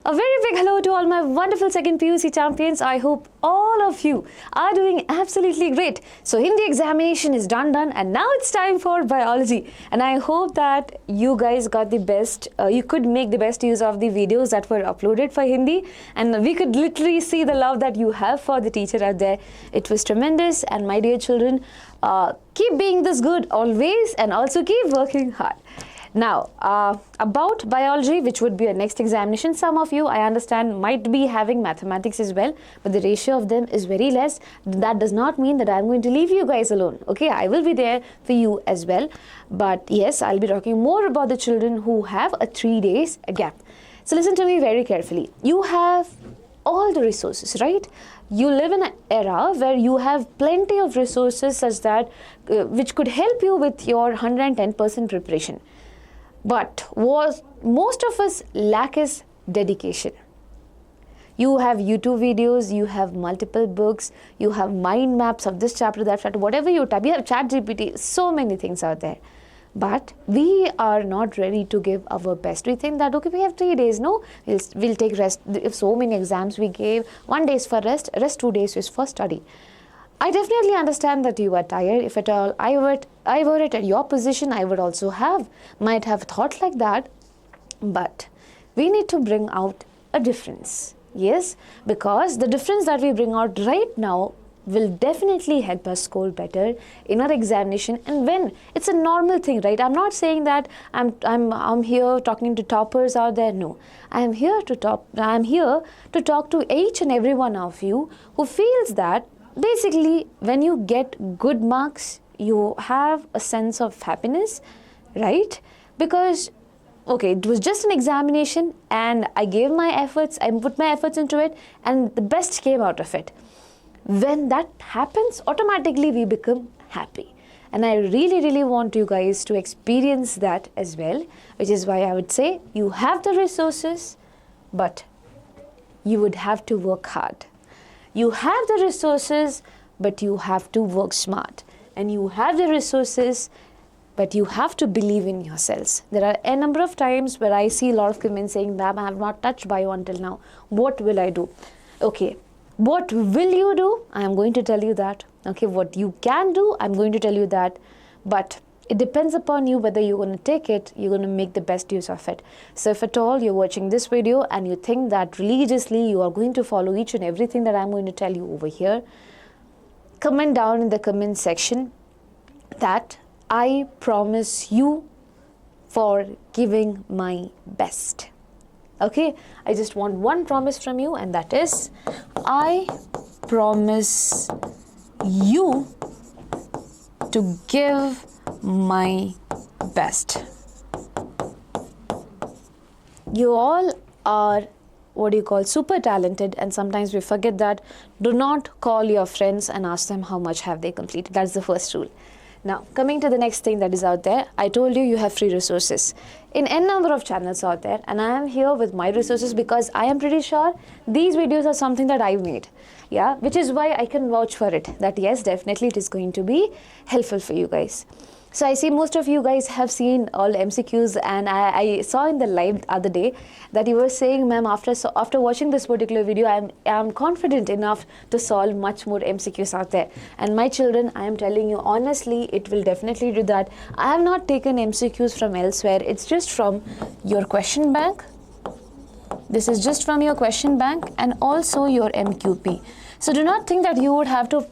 A very big hello to all my wonderful second PUC champions. I hope all of you are doing absolutely great. So Hindi examination is done and now it's time for biology. And I hope that you guys got the best, you could make the best use of the videos that were uploaded for Hindi. And we could literally see the love that you have for the teacher out there. It was tremendous. And my dear children, keep being this good always and also keep working hard. Now, about biology, which would be a next examination, some of you, I understand, might be having mathematics as well, but the ratio of them is very less. That does not mean that I'm going to leave you guys alone. Okay, I will be there for you as well. But yes, I'll be talking more about the children who have a 3 days gap. So listen to me very carefully. You have all the resources, right? You live in an era where you have plenty of resources such that which could help you with your 110% preparation. But what most of us lack is dedication. You have YouTube videos, you have multiple books, you have mind maps of this chapter, that chapter, whatever you type, you have ChatGPT, so many things out there. But we are not ready to give our best. We think that, okay, we have 3 days, no? We'll take rest. If so many exams we gave, 1 day is for rest 2 days is for study. I definitely understand that you are tired. If at all I were at your position, I would also might have thought like that. But we need to bring out a difference. Yes, because the difference that we bring out right now will definitely help us score better in our examination. And when it's a normal thing, right? I'm not saying that I'm here talking to toppers out there. No, I'm here to talk to each and every one of you who feels that basically, when you get good marks, you have a sense of happiness, right? Because, okay, it was just an examination and I gave my efforts, I put my efforts into it and the best came out of it. When that happens, automatically we become happy. And I really, really want you guys to experience that as well, which is why I would say you have the resources, but you would have to work hard. You have the resources, but you have to work smart. And you have the resources, but you have to believe in yourselves. There are a number of times where I see a lot of comments saying, ma'am, I have not touched bio until now. What will I do? Okay, what will you do? I am going to tell you that. Okay, what you can do, I'm going to tell you that. But it depends upon you whether you're going to take it, you're going to make the best use of it. So if at all you're watching this video and you think that religiously you are going to follow each and everything that I'm going to tell you over here, comment down in the comment section that I promise you for giving my best. Okay, I just want one promise from you, and that is I promise you to give my best. You all are super talented, and sometimes we forget that. Do not call your friends and ask them how much have they completed. That's the first rule. Now, coming to the next thing that is out there, I told you have free resources in n number of channels out there, and I am here with my resources because I am pretty sure these videos are something that I've made. Yeah, which is why I can vouch for it, that yes, definitely it is going to be helpful for you guys. So I see most of you guys have seen all MCQs, and I saw in the live the other day that you were saying, ma'am, after watching this particular video, I am confident enough to solve much more MCQs out there. And my children, I am telling you honestly, it will definitely do that. I have not taken MCQs from elsewhere. It's just from your question bank. This is just from your question bank and also your MQP. So do not think that you would have to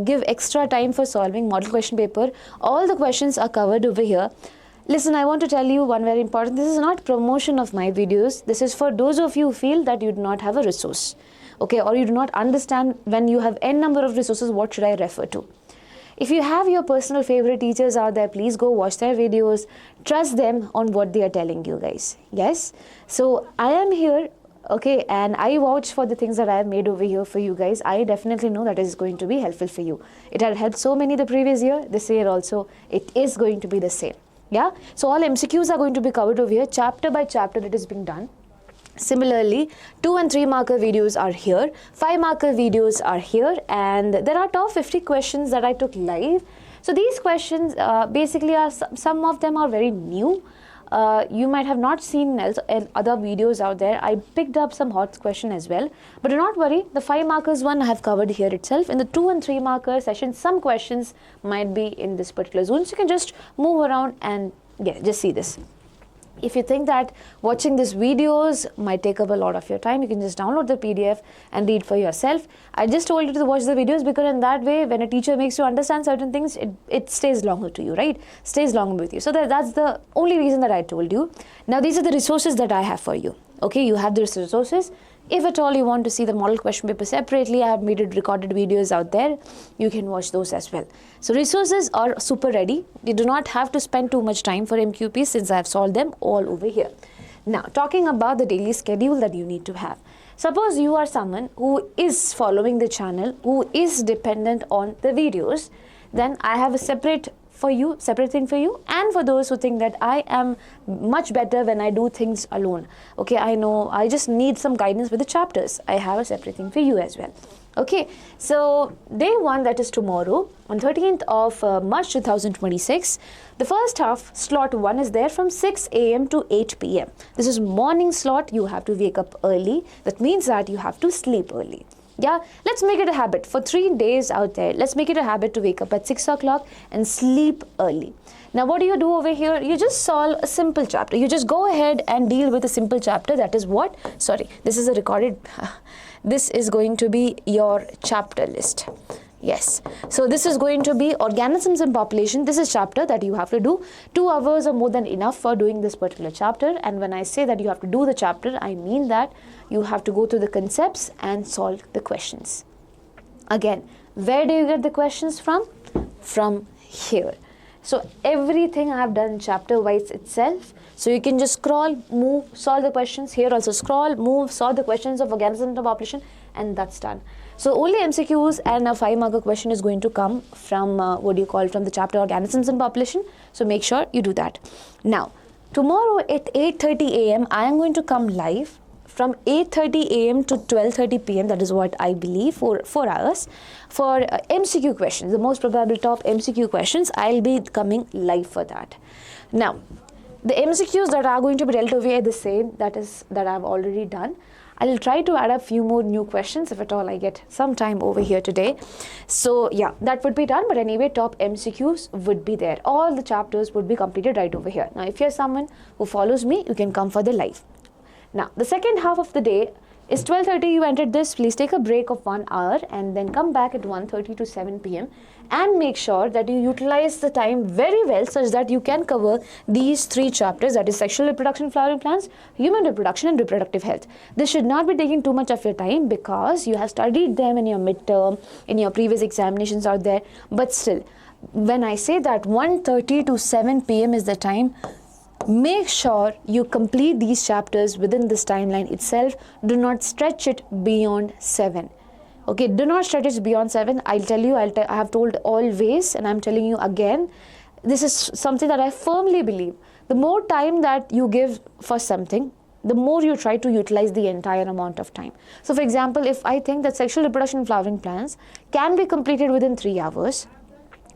give extra time for solving model question paper. All the questions are covered over here. Listen, I want to tell you one very important, this is not promotion of my videos. This is for those of you who feel that you do not have a resource, okay, or you do not understand when you have n number of resources, what should I refer to. If you have your personal favorite teachers out there, please go watch their videos. Trust them on what they are telling you guys. Yes, so I am here. Okay, and I vouch for the things that I have made over here for you guys. I definitely know that is going to be helpful for you. It had helped so many the previous year. This year also, it is going to be the same. Yeah, so all MCQs are going to be covered over here, chapter by chapter it is being done. Similarly, 2 and 3 marker videos are here, 5 marker videos are here, and there are top 50 questions that I took live. So these questions basically are, some of them are very new. you might have not seen other videos out there. I picked up some hot question as well, but do not worry, the 5 markers one I have covered here itself. In the 2 and 3 marker session, some questions might be in this particular zone, so you can just move around and just see this. If you think that watching these videos might take up a lot of your time, you can just download the PDF and read for yourself. I just told you to watch the videos because in that way, when a teacher makes you understand certain things, it stays longer to you, right? Stays longer with you. So that's the only reason that I told you. Now, these are the resources that I have for you. Okay, you have these resources. If at all you want to see the model question paper separately, I have made it recorded videos out there. You can watch those as well. So resources are super ready. You do not have to spend too much time for MQPs since I have solved them all over here. Now, talking about the daily schedule that you need to have. Suppose you are someone who is following the channel, who is dependent on the videos, then I have a separate thing for you, and for those who think that I am much better when I do things alone. Okay, I know I just need some guidance with the chapters. I have a separate thing for you as well. Okay, so day 1, that is tomorrow, on 13th of March 2026, the first half, slot 1 is there from 6 a.m. to 8 p.m. This is morning slot. You have to wake up early. That means that you have to sleep early. Yeah, let's make it a habit for 3 days out there. Let's make it a habit to wake up at 6 o'clock and sleep early. Now, what do you do over here? You just solve a simple chapter. You just go ahead and deal with a simple chapter. That is what? Sorry, this is a recorded. This is going to be your chapter list. Yes. So this is going to be organisms and population. This is chapter that you have to do. 2 hours are more than enough for doing this particular chapter. And when I say that you have to do the chapter, I mean that you have to go through the concepts and solve the questions. Again, where do you get the questions from? From here. So everything I have done chapter wise itself. So you can just scroll, move, solve the questions. Here also scroll, move, solve the questions of organisms and population, and that's done. So only MCQs and a 5 marker question is going to come from from the chapter organisms and population. So make sure you do that. Now, tomorrow at 8:30 a.m. I am going to come live from 8:30 a.m. to 12:30 p.m. That is what I believe, for 4 hours for MCQ questions. The most probable top MCQ questions. I'll be coming live for that. Now, the MCQs that are going to be dealt away are the same that I've already done. I'll try to add a few more new questions if at all I get some time over here today. So yeah, that would be done. But anyway, top MCQs would be there. All the chapters would be completed right over here. Now, if you're someone who follows me, you can come for the live. Now, the second half of the day is 12:30. You entered this. Please take a break of 1 hour and then come back at 1:30 to 7 p.m. and make sure that you utilize the time very well such that you can cover these 3 chapters, that is sexual reproduction, flowering plants, human reproduction and reproductive health. This should not be taking too much of your time because you have studied them in your midterm, in your previous examinations out there. But still, when I say that 1:30 to 7 p.m. is the time, make sure you complete these chapters within this timeline itself. Do not stretch it beyond 7. Okay, do not stretch it beyond 7. I'll tell you, I have told always, and I'm telling you again, this is something that I firmly believe. The more time that you give for something, the more you try to utilize the entire amount of time. So for example, if I think that sexual reproduction and flowering plants can be completed within 3 hours,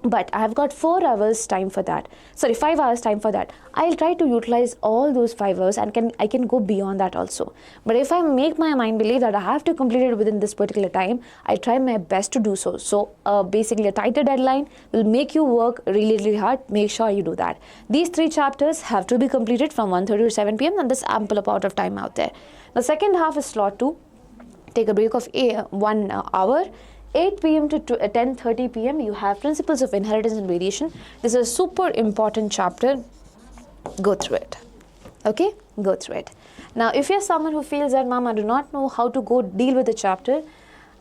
but I have got 4 hours time for that. Sorry, 5 hours time for that. I'll try to utilize all those 5 hours and I can go beyond that also. But if I make my mind believe that I have to complete it within this particular time, I try my best to do so. So basically a tighter deadline will make you work really, really hard. Make sure you do that. These 3 chapters have to be completed from 1:30 to 7 p.m. and there's ample amount of time out there. The second half is slot 2. Take a break of 1 hour. 8 p.m. to 10:30 p.m. you have principles of inheritance and variation. This is a super important chapter. Go through it. Okay, go through it. Now, if you're someone who feels that, Mom, I do not know how to go deal with the chapter,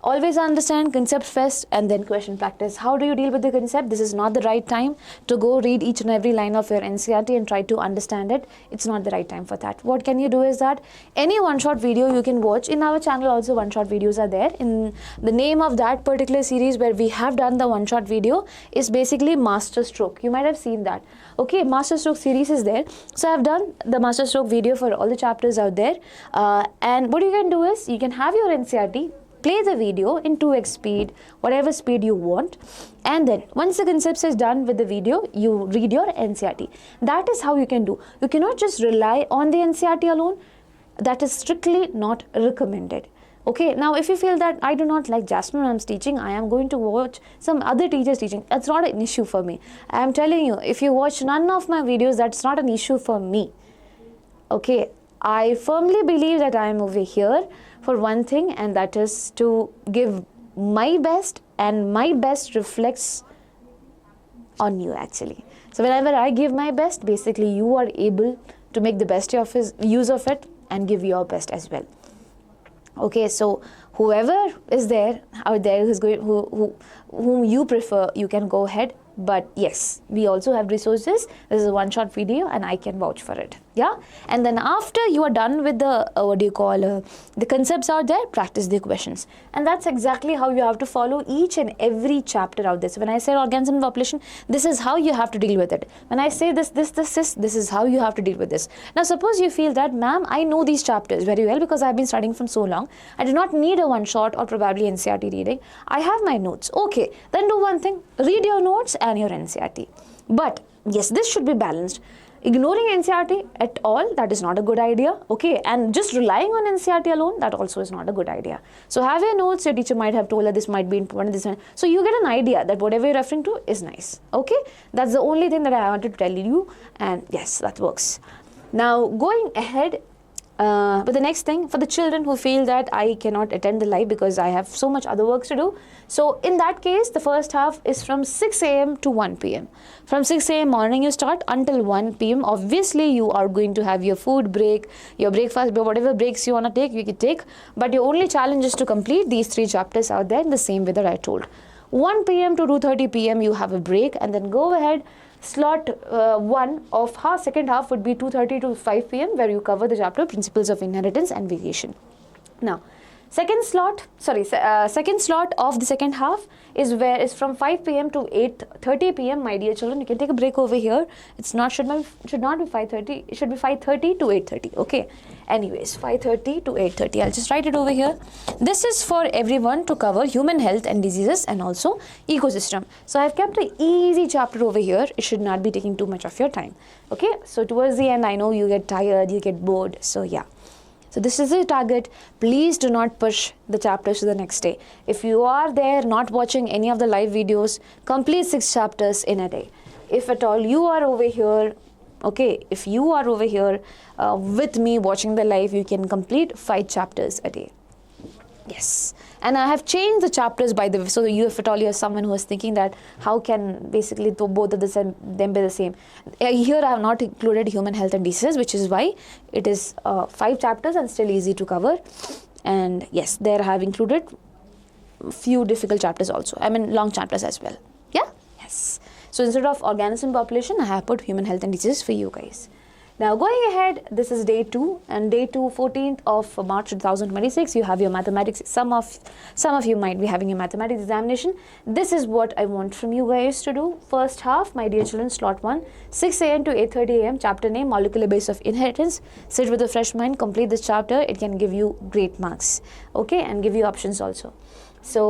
always understand concept first and then question practice. How do you deal with the concept? This is not the right time to go read each and every line of your NCERT and try to understand it. It's not the right time for that. What can you do is that any one-shot video you can watch. In our channel also one-shot videos are there. In the name of that particular series where we have done the one-shot video is basically Master Stroke. You might have seen that. Okay, Master Stroke series is there. So I have done the Master Stroke video for all the chapters out there. And what you can do is you can have your NCERT, play the video in 2x speed, whatever speed you want, and then once the concepts is done with the video, you read your NCERT. That is how you can do. You cannot just rely on the NCERT alone. That is strictly not recommended. Okay, now if you feel that I do not like Jasmine Ma'am's teaching, I am going to watch some other teachers teaching, that's not an issue for me. I am telling you, if you watch none of my videos, that's not an issue for me. Okay, I firmly believe that I am over here for one thing, and that is to give my best, and my best reflects on you actually. So whenever I give my best, basically you are able to make the best of use of it and give your best as well. Okay, so whoever is there out there who's going, whom you prefer, you can go ahead. But yes, we also have resources. This is a one-shot video and I can vouch for it. Yeah. And then after you are done with the, the concepts out there, practice the questions. And that's exactly how you have to follow each and every chapter out there. So when I say organism and population, this is how you have to deal with it. When I say this is how you have to deal with this. Now, suppose you feel that, ma'am, I know these chapters very well because I've been studying from so long. I do not need a one-shot or probably NCERT reading. I have my notes. Okay, then do one thing. Read your notes and your NCERT. But yes, this should be balanced. Ignoring NCERT at all, that is not a good idea. Okay, and just relying on NCERT alone, that also is not a good idea. So have your notes. Your teacher might have told her this might be important, this one. So you get an idea that whatever you're referring to is nice. Okay, that's the only thing that I wanted to tell you, and yes, that works. Now going ahead, but the next thing, for the children who feel that I cannot attend the live because I have so much other works to do. So in that case, the first half is from 6 a.m. to 1 p.m. From 6 a.m. morning you start until 1 p.m. Obviously, you are going to have your food break, your breakfast, whatever breaks you want to take, you can take. But your only challenge is to complete these 3 chapters out there in the same way that I told. 1 p.m. to 2:30 p.m. you have a break, and then go ahead. Slot 1 of second half would be 2:30 to 5 p.m. where you cover the chapter Principles of Inheritance and Variation. Now, second slot of the second half is from 5 p.m. to 8:30 p.m. My dear children, you can take a break over here. It's not should not be 5:30. It should be 5:30 to 8:30. Okay. Anyways, 5:30 to 8:30. I'll just write it over here. This is for everyone to cover human health and diseases and also ecosystem. So I've kept an easy chapter over here. It should not be taking too much of your time. Okay. So towards the end, I know you get tired, you get bored. So yeah. So this is the target. Please do not push the chapters to the next day. If you are there not watching any of the live videos, complete 6 chapters in a day. If at all you are over here, okay, if you are over here with me watching the live, you can complete 5 chapters a day. Yes. And I have changed the chapters by the way. So you, if at all you are someone who is thinking that how can basically both of them be the same. Here I have not included human health and diseases, which is why it is 5 chapters and still easy to cover. And yes, there I have included few difficult chapters also. I mean long chapters as well. Yeah? Yes. So instead of organism population, I have put human health and diseases for you guys. Now going ahead, this is day 2, and day 2, 14th of March 2026, you have your mathematics. Some of you might be having a mathematics examination. This is what I want from you guys to do. First half, my dear children, slot 1, 6 a.m. to 8:30 a.m. Chapter name, Molecular Base of Inheritance. Sit with a fresh mind, complete this chapter. It can give you great marks, okay, and give you options also. So,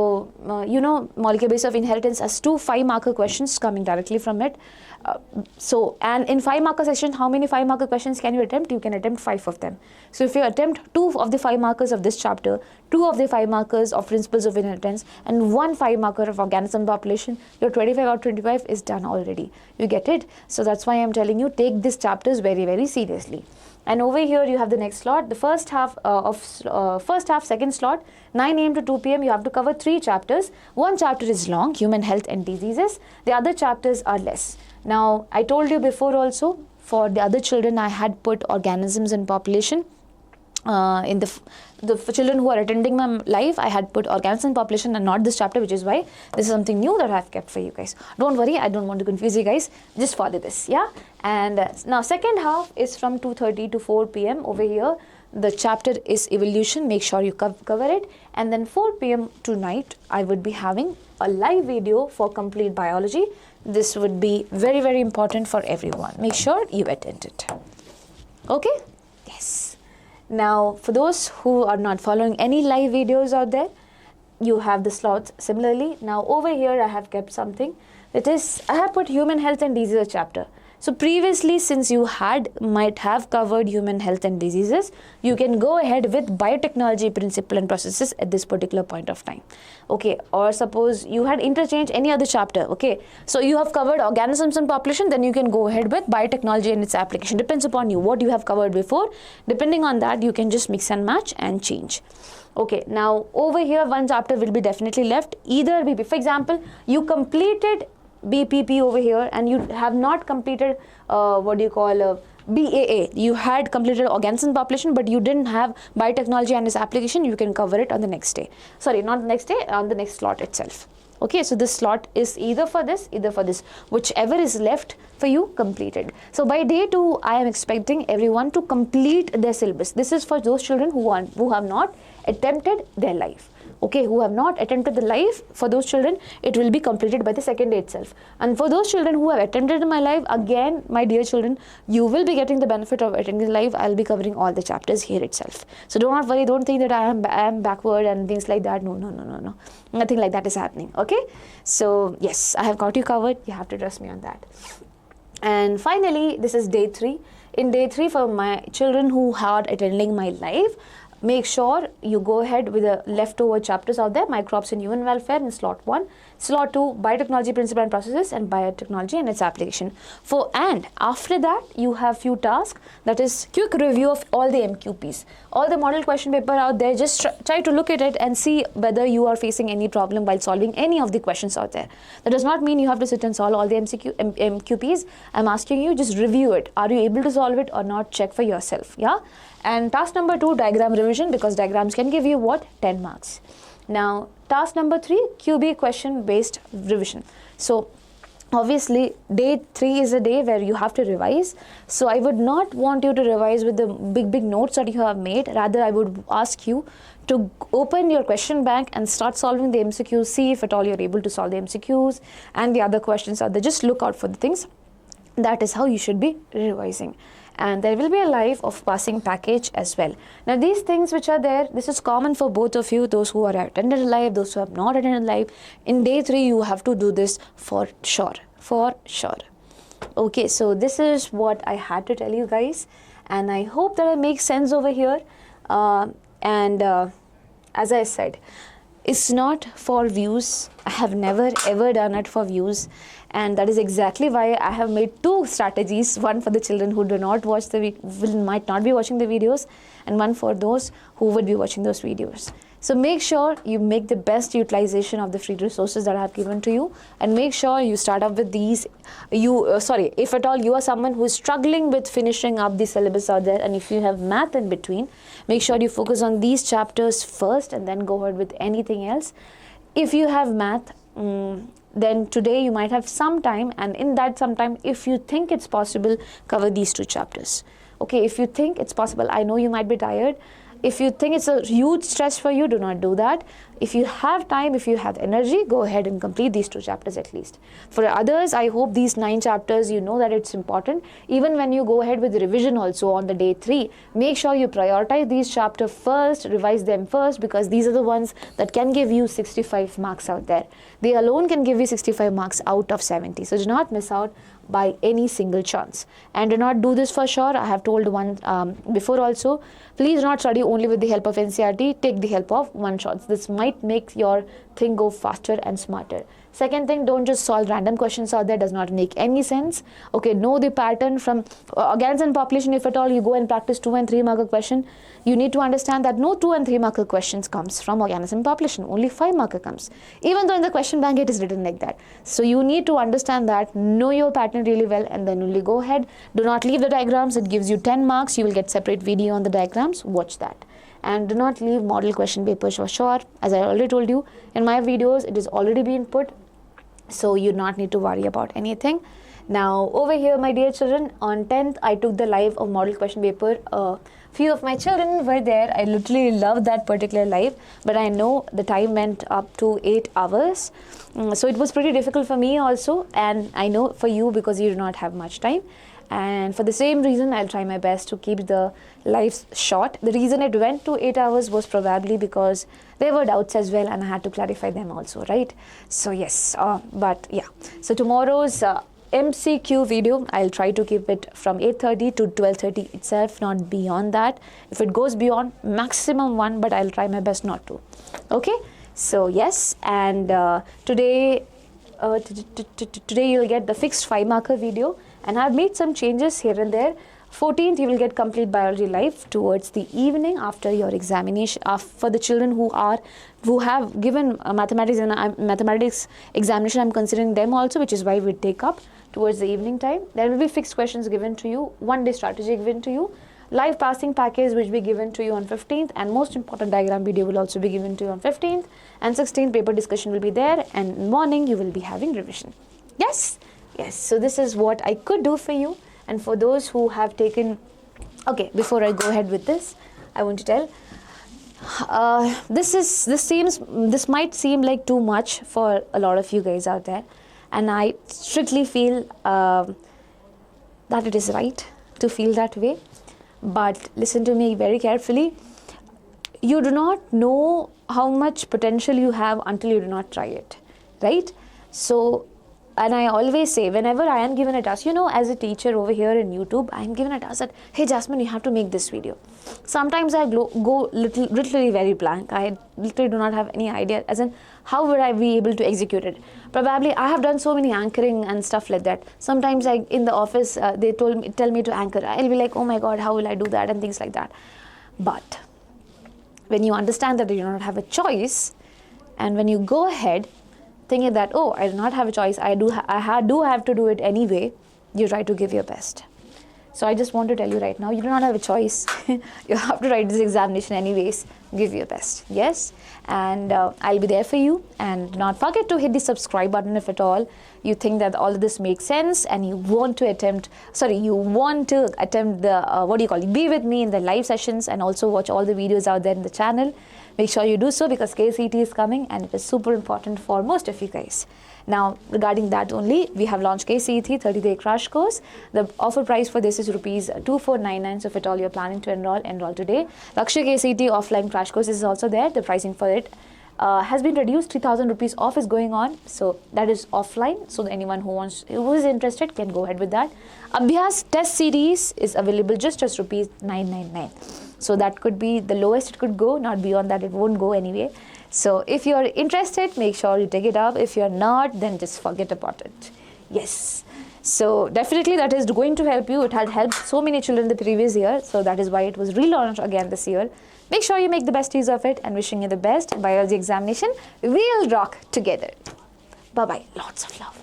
you know, Molecular Base of Inheritance has 2 5-marker questions coming directly from it. And in 5-marker session, how many 5-marker questions can you attempt? You can attempt 5 of them. So if you attempt 2 of the 5 markers of this chapter, 2 of the 5 markers of Principles of Inheritance, and 1 5-marker of Organism Population, your 25 out of 25 is done already. You get it? So that's why I'm telling you, take these chapters very, very seriously. And over here you have the next slot, the first half, second slot, 9 a.m. to 2 p.m. you have to cover 3 chapters. 1 chapter is long, human health and diseases. The other chapters are less. Now, I told you before also, for the other children, I had put organisms and population. In the children who are attending my live, I had put organisms and population and not this chapter, which is why this is something new that I have kept for you guys. Don't worry, I don't want to confuse you guys. Just follow this, yeah? And now second half is from 2:30 to 4 p.m. over here. The chapter is evolution. Make sure you cover it. And then 4 p.m. tonight, I would be having a live video for complete biology. This would be very, very important for everyone. Make sure you attend it. Okay? Yes. Now, for those who are not following any live videos out there, you have the slots similarly. Now over here I have kept something, that is, I have put human health and diseases chapter. So previously, since you might have covered human health and diseases, you can go ahead with biotechnology principle and processes at this particular point of time. Okay, or suppose you had interchanged any other chapter. Okay, so you have covered organisms and population, then you can go ahead with biotechnology and its application. Depends upon you what you have covered before. Depending on that, you can just mix and match and change. Okay, now over here one chapter will be definitely left. Either BP, for example, you completed BPP over here and you have not completed BAA. You had completed organism population, but you didn't have biotechnology and its application. You can cover it on the next day. Sorry, not the next day, on the next slot itself. Okay, so this slot is either for this, whichever is left for you, completed. So by day 2, I am expecting everyone to complete their syllabus. This is for those children who have not attempted their life. Okay, who have not attempted the life, for those children, it will be completed by the second day itself. And for those children who have attempted my life, again, my dear children, you will be getting the benefit of attending the life. I'll be covering all the chapters here itself. So do not worry, don't think that I am backward and things like that. No. Nothing like that is happening. Okay, so yes, I have got you covered. You have to trust me on that. And finally, this is day 3. In day 3, for my children who are attending my live, make sure you go ahead with the leftover chapters out there, microbes and human welfare in slot 1, slot 2, biotechnology principle and processes, and biotechnology and its application. And after that, you have few tasks, that is quick review of all the MQPs. All the model question paper out there, just try to look at it and see whether you are facing any problem while solving any of the questions out there. That does not mean you have to sit and solve all the MQPs. I'm asking you, just review it. Are you able to solve it or not? Check for yourself. Yeah. And task number 2, diagram revision, because diagrams can give you what? 10 marks. Now, task number 3, QB question based revision. So, obviously, day 3 is a day where you have to revise. So, I would not want you to revise with the big notes that you have made. Rather, I would ask you to open your question bank and start solving the MCQs. See if at all you're able to solve the MCQs and the other questions out there. Just look out for the things. That is how you should be revising. And there will be a live of passing package as well. Now these things which are there, this is common for both of you, those who are attended live, those who have not attended live. In day 3, you have to do this for sure. Okay, so this is what I had to tell you guys, and I hope that it makes sense over here. As I said, it's not for views. I have never ever done it for views. And that is exactly why I have made 2 strategies, one for the children who do not watch might not be watching the videos, and one for those who would be watching those videos. So make sure you make the best utilization of the free resources that I have given to you, and make sure you start up with these. If at all you are someone who is struggling with finishing up the syllabus out there, and if you have math in between, make sure you focus on these chapters first and then go ahead with anything else. If you have math, then today you might have some time, and in that some time, if you think it's possible, cover these 2 chapters. Okay, if you think it's possible, I know you might be tired. If you think it's a huge stress for you, do not do that. If you have time, if you have energy, go ahead and complete these 2 chapters at least. For others, I hope these 9 chapters, you know that it's important. Even when you go ahead with the revision also on the day 3, make sure you prioritize these chapters first, revise them first, because these are the ones that can give you 65 marks out there. They alone can give you 65 marks out of 70. So do not miss out by any single chance. And do not do this for sure. I have told one before also, please do not study only with the help of NCERT. Take the help of one-shots. This might make your thing go faster and smarter. Second thing, don't just solve random questions out there. Does not make any sense. Okay, know the pattern from organism and population. If at all you go and practice 2 and 3 marker question, you need to understand that no 2 and 3 marker questions comes from organism and population. Only 5 marker comes. Even though in the question bank it is written like that. So you need to understand that, know your pattern really well, and then only go ahead. Do not leave the diagrams. It gives you 10 marks. You will get separate video on the diagrams. Watch that. And do not leave model question papers for sure. As I already told you in my videos, it is already been put, so you do not need to worry about anything. Now over here, my dear children, on 10th I took the live of model question paper. Few of my children were there. I literally loved that particular live, but I know the time went up to 8 hours, so it was pretty difficult for me also, and I know for you because you do not have much time. And for the same reason, I'll try my best to keep the lives short. The reason it went to 8 hours was probably because there were doubts as well, and I had to clarify them also, right? So yes, but yeah. So tomorrow's MCQ video, I'll try to keep it from 8:30 to 12:30 itself, not beyond that. If it goes beyond, maximum 1, but I'll try my best not to. Okay? So yes, and today you'll get the fixed 5-marker video, and I've made some changes here and there. 14th, you will get complete biology live towards the evening after your examination. For the children who have given mathematics examination, I'm considering them also, which is why we take up towards the evening time. There will be fixed questions given to you, 1-day strategy given to you, live passing package which will be given to you on 15th, and most important diagram video will also be given to you on 15th, and 16th paper discussion will be there, and in morning you will be having revision. Yes, so this is what I could do for you. And for those who have taken, okay, before I go ahead with this, I want to tell, this might seem like too much for a lot of you guys out there, and I strictly feel that it is right to feel that way. But listen to me very carefully. You do not know how much potential you have until you do not try it, right? So, and I always say, whenever I am given a task, as a teacher over here in YouTube, I am given a task that, hey Jasmine, you have to make this video. Sometimes I go literally very blank. I literally do not have any idea, as in, how would I be able to execute it? Probably, I have done so many anchoring and stuff like that. Sometimes in the office, they tell me to anchor. I'll be like, oh my God, how will I do that? And things like that. But when you understand that you do not have a choice, and when you go ahead thinking that, oh, I do not have a choice, I do have to do it anyway, you try to give your best. So I just want to tell you right now, you do not have a choice. You have to write this examination anyways. Give your best. Yes, and I'll be there for you. And do not forget to hit the subscribe button if at all you think that all of this makes sense, and you want to attempt the be with me in the live sessions, and also watch all the videos out there in the channel. Make sure you do so, because KCET is coming and it is super important for most of you guys. Now, regarding that only, we have launched KCET 30-day crash course. The offer price for this is rupees 2499. So if at all you're planning to enroll today. Lakshya KCET offline crash course is also there. The pricing for it has been reduced. 3,000 rupees off is going on. So that is offline. So anyone who is interested can go ahead with that. ABHYAS test series is available just as rupees 999. So that could be the lowest it could go. Not beyond that, it won't go anyway. So if you're interested, make sure you take it up. If you're not, then just forget about it. Yes. So definitely that is going to help you. It had helped so many children the previous year. So that is why it was relaunched again this year. Make sure you make the best use of it, and wishing you the best. Biology examination, we'll rock together. Bye-bye. Lots of love.